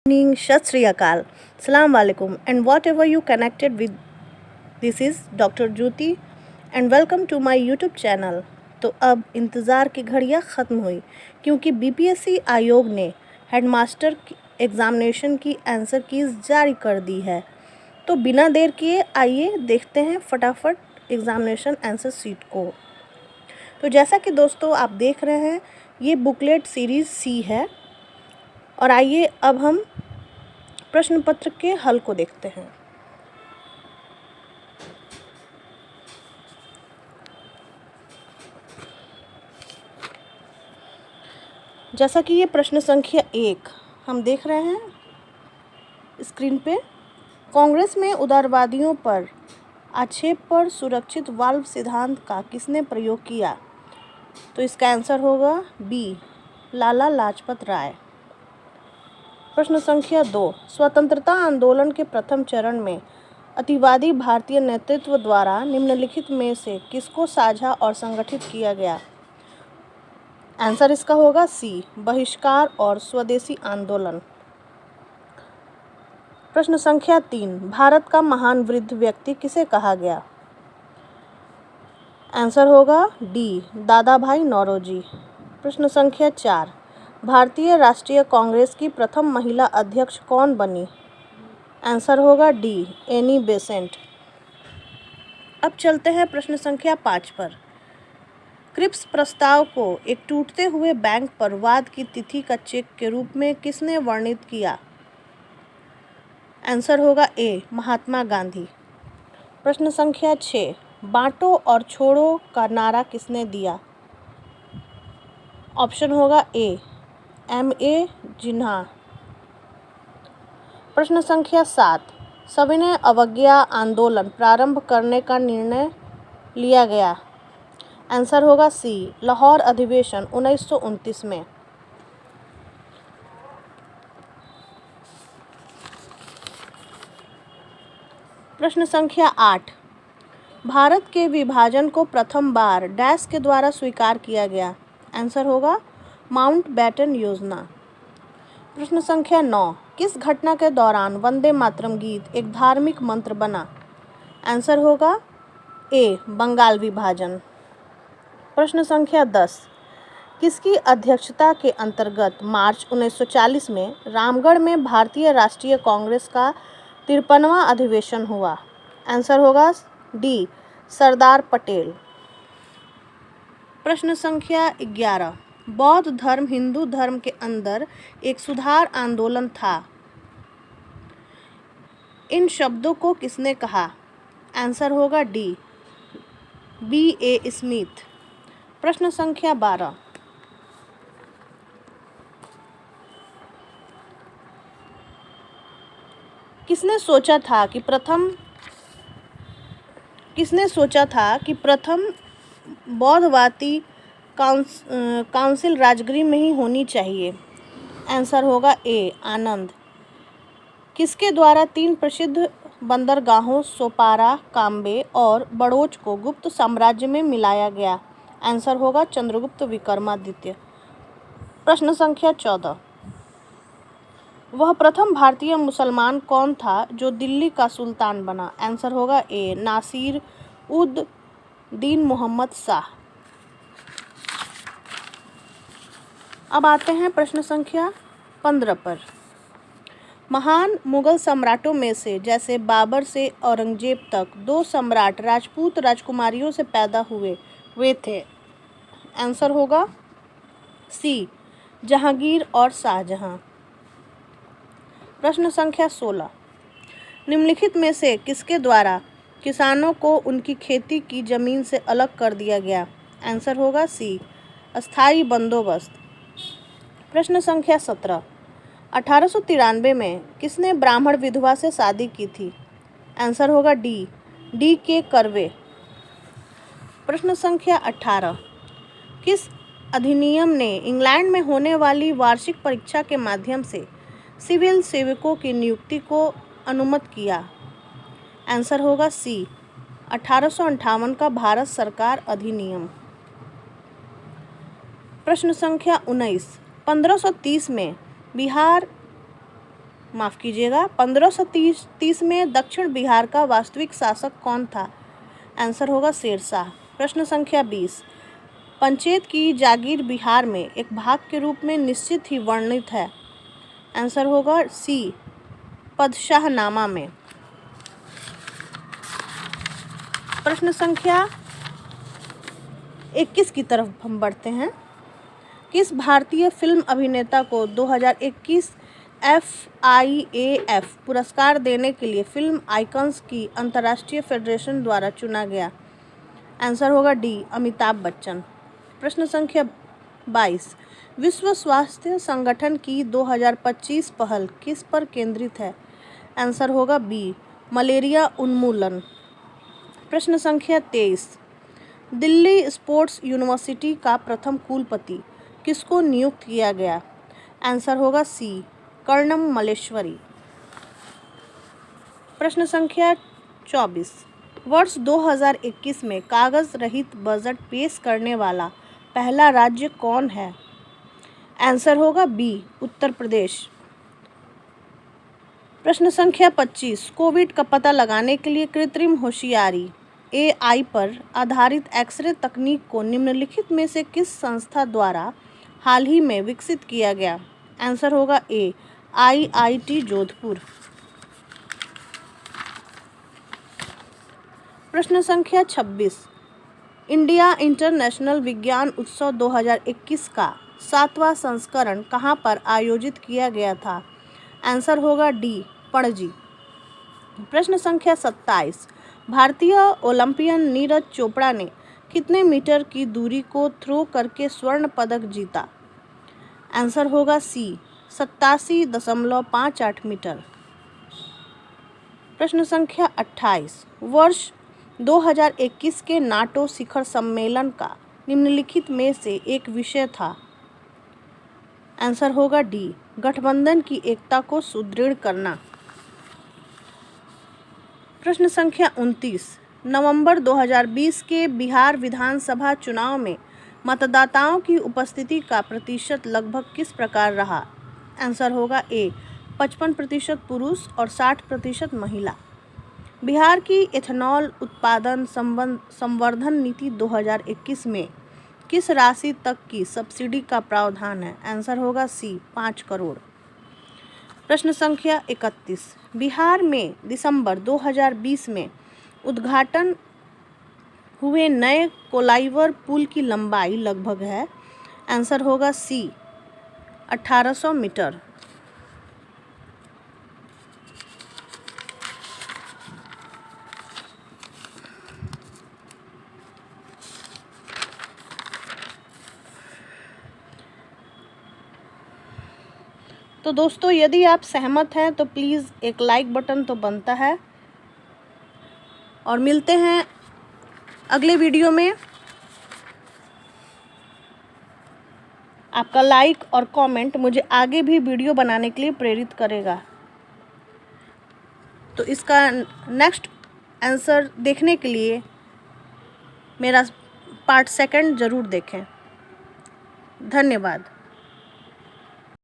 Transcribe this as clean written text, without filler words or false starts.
Evening, Shat Sri Akal, Salam Alaikum, and whatever you connected with, this is doctor Jyoti and welcome to my YouTube channel. तो अब इंतज़ार की घड़ियां ख़त्म हुई क्योंकि बीपीएससी आयोग ने हेडमास्टर एग्ज़ामिनेशन की आंसर कीज़ जारी कर दी है। तो बिना देर किए आइए देखते हैं फटाफट एग्ज़ामिनेशन आंसर शीट को। तो जैसा कि दोस्तों आप देख रहे हैं, ये बुकलेट सीरीज़ सी है और आइए अब हम प्रश्न पत्र के हल को देखते हैं। जैसा कि ये प्रश्न संख्या 1 हम देख रहे हैं स्क्रीन पे, कांग्रेस में उदारवादियों पर आक्षेप पर सुरक्षित वाल्व सिद्धांत का किसने प्रयोग किया? तो इसका आंसर होगा बी, लाला लाजपत राय। प्रश्न संख्या 2, स्वतंत्रता आंदोलन के प्रथम चरण में अतिवादी भारतीय नेतृत्व द्वारा निम्नलिखित में से किसको साझा और संगठित किया गया? आंसर इसका होगा सी, बहिष्कार और स्वदेशी आंदोलन। प्रश्न संख्या 3, भारत का महान वृद्ध व्यक्ति किसे कहा गया? आंसर होगा डी, दादा भाई नौरोजी। प्रश्न संख्या 4, भारतीय राष्ट्रीय कांग्रेस की प्रथम महिला अध्यक्ष कौन बनी? आंसर होगा डी, एनी बेसेंट। अब चलते हैं प्रश्न संख्या 5 पर। क्रिप्स प्रस्ताव को एक टूटते हुए बैंक पर वाद की तिथि का चेक के रूप में किसने वर्णित किया? आंसर होगा ए, महात्मा गांधी। प्रश्न संख्या 6, बांटो और छोड़ो का नारा किसने दिया? ऑप्शन होगा ए, M.A. जिन्ना। प्रश्न संख्या 7, सविनय अवज्ञा आंदोलन प्रारंभ करने का निर्णय लिया गया? आंसर होगा सी, लाहौर अधिवेशन 1929 में। प्रश्न संख्या 8, भारत के विभाजन को प्रथम बार डैश के द्वारा स्वीकार किया गया? आंसर होगा माउंटबेटन योजना। प्रश्न संख्या 9, किस घटना के दौरान वंदे मातरम गीत एक धार्मिक मंत्र बना? आंसर होगा ए, बंगाल विभाजन। प्रश्न संख्या 10, किसकी अध्यक्षता के अंतर्गत मार्च 1940 में रामगढ़ में भारतीय राष्ट्रीय कांग्रेस का 53वां अधिवेशन हुआ? आंसर होगा डी, सरदार पटेल। प्रश्न संख्या 11, बौद्ध धर्म हिंदू धर्म के अंदर एक सुधार आंदोलन था। इन शब्दों को किसने कहा? आंसर होगा डी, B.A. स्मिथ। प्रश्न संख्या 12, किसने सोचा था कि प्रथम बौद्धवादी काउंसिल राजगृह में ही होनी चाहिए? आंसर होगा ए, आनंद। किसके द्वारा 3 प्रसिद्ध बंदरगाहों सोपारा, काम्बे और बड़ौच को गुप्त साम्राज्य में मिलाया गया? आंसर होगा चंद्रगुप्त विक्रमादित्य। प्रश्न संख्या 14, वह प्रथम भारतीय मुसलमान कौन था जो दिल्ली का सुल्तान बना? आंसर होगा ए, नासिर उद दीन मोहम्मद शाह। अब आते हैं प्रश्न संख्या 15 पर। महान मुगल सम्राटों में से जैसे बाबर से औरंगजेब तक 2 सम्राट राजपूत राजकुमारियों से पैदा हुए, वे थे? आंसर होगा सी, जहांगीर और शाहजहां। प्रश्न संख्या 16, निम्नलिखित में से किसके द्वारा किसानों को उनकी खेती की जमीन से अलग कर दिया गया? आंसर होगा सी, अस्थायी बंदोबस्त। प्रश्न संख्या 17, 1893 में किसने ब्राह्मण विधवा से शादी की थी? आंसर होगा डी, D.K. कर्वे। प्रश्न संख्या 18, किस अधिनियम ने इंग्लैंड में होने वाली वार्षिक परीक्षा के माध्यम से सिविल सेवकों की नियुक्ति को अनुमत किया? आंसर होगा सी, 1858 का भारत सरकार अधिनियम। प्रश्न संख्या 19, 1530 में बिहार माफ़ कीजिएगा, 1530 में दक्षिण बिहार का वास्तविक शासक कौन था? आंसर होगा शेरशाह। प्रश्न संख्या 20, पंचेत की जागीर बिहार में एक भाग के रूप में निश्चित ही वर्णित है। आंसर होगा सी, पदशाहनामा में। प्रश्न संख्या 21 की तरफ हम बढ़ते हैं। किस भारतीय फिल्म अभिनेता को 2021 FIAF पुरस्कार देने के लिए फिल्म आइकन्स की अंतर्राष्ट्रीय फेडरेशन द्वारा चुना गया? आंसर होगा डी, अमिताभ बच्चन। प्रश्न संख्या 22, विश्व स्वास्थ्य संगठन की 2025 पहल किस पर केंद्रित है? आंसर होगा बी, मलेरिया उन्मूलन। प्रश्न संख्या 23, दिल्ली स्पोर्ट्स यूनिवर्सिटी का प्रथम कुलपति किसको नियुक्त किया गया? आंसर होगा सी, कर्णम मल्लेश्वरी। प्रश्न संख्या 24, वर्ष 2021 में कागज रहित बजट पेश करने वाला पहला राज्य कौन है? आंसर होगा बी, उत्तर प्रदेश। प्रश्न संख्या 25, कोविड का पता लगाने के लिए कृत्रिम होशियारी AI पर आधारित एक्सरे तकनीक को निम्नलिखित में से किस संस्था द्वारा हाल ही में विकसित किया गया? आंसर होगा ए, IIT जोधपुर। प्रश्न संख्या 26, इंडिया इंटरनेशनल विज्ञान उत्सव 2021 का 7वां संस्करण कहाँ पर आयोजित किया गया था? आंसर होगा डी, पणजी। प्रश्न संख्या 27, भारतीय ओलंपियन नीरज चोपड़ा ने कितने मीटर की दूरी को थ्रो करके स्वर्ण पदक जीता? आंसर होगा सी, 87.58 मीटर। प्रश्न संख्या 28, वर्ष 2021 के नाटो शिखर सम्मेलन का निम्नलिखित में से एक विषय था? आंसर होगा डी, गठबंधन की एकता को सुदृढ़ करना। प्रश्न संख्या 29, नवंबर 2020 के बिहार विधानसभा चुनाव में मतदाताओं की उपस्थिति का प्रतिशत लगभग किस प्रकार रहा? आंसर होगा ए, 55% पुरुष और 60% महिला। बिहार की एथेनॉल उत्पादन संवर्धन नीति 2021 में किस राशि तक की सब्सिडी का प्रावधान है? आंसर होगा सी, 5 करोड़। प्रश्न संख्या 31, बिहार में दिसंबर 2020 में उद्घाटन हुए नए कोलाइवर पुल की लंबाई लगभग है? आंसर होगा सी, 1800 मीटर। तो दोस्तों, यदि आप सहमत हैं तो प्लीज़ एक लाइक बटन तो बनता है, और मिलते हैं अगले वीडियो में। आपका लाइक और कमेंट मुझे आगे भी वीडियो बनाने के लिए प्रेरित करेगा। तो इसका नेक्स्ट आंसर देखने के लिए मेरा पार्ट 2 ज़रूर देखें। धन्यवाद।